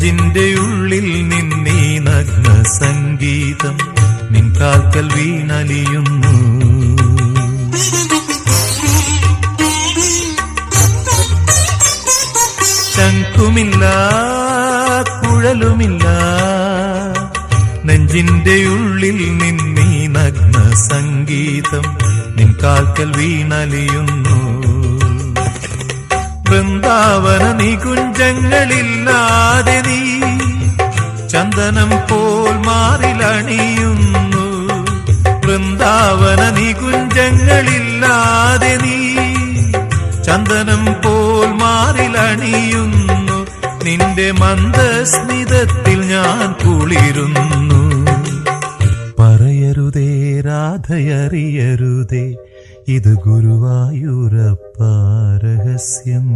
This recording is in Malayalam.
നെഞ്ചിന്റെ ഉള്ളിൽ നിന്നീ നഗ്ന സംഗീതം നിൻ കാൽക്കൽ വീണലിയുന്നു. ശംഖുമില്ല കുഴലുമില്ല, നെഞ്ചിന്റെ ഉള്ളിൽ നിന്നീ നഗ്ന സംഗീതം നിൻ കാൽക്കൽ വീണലിയുന്നു. വൃന്ദാവന നികുഞ്ചങ്ങളില്ലാതെ നീ ചന്ദനം പോൽ മാറിലണിയുന്നു. വൃന്ദാവന നികുഞ്ചങ്ങളില്ലാതെ നീ ചന്ദനം പോൽ മാറിലണിയുന്നു. നിന്റെ മന്ദസ്മിതത്തിൽ ഞാൻ കുളിരുന്നു. പറയരുതേ രാധയറിയരുതേ, ഇത് ഗുരുവായൂരപ്പ രഹസ്യം.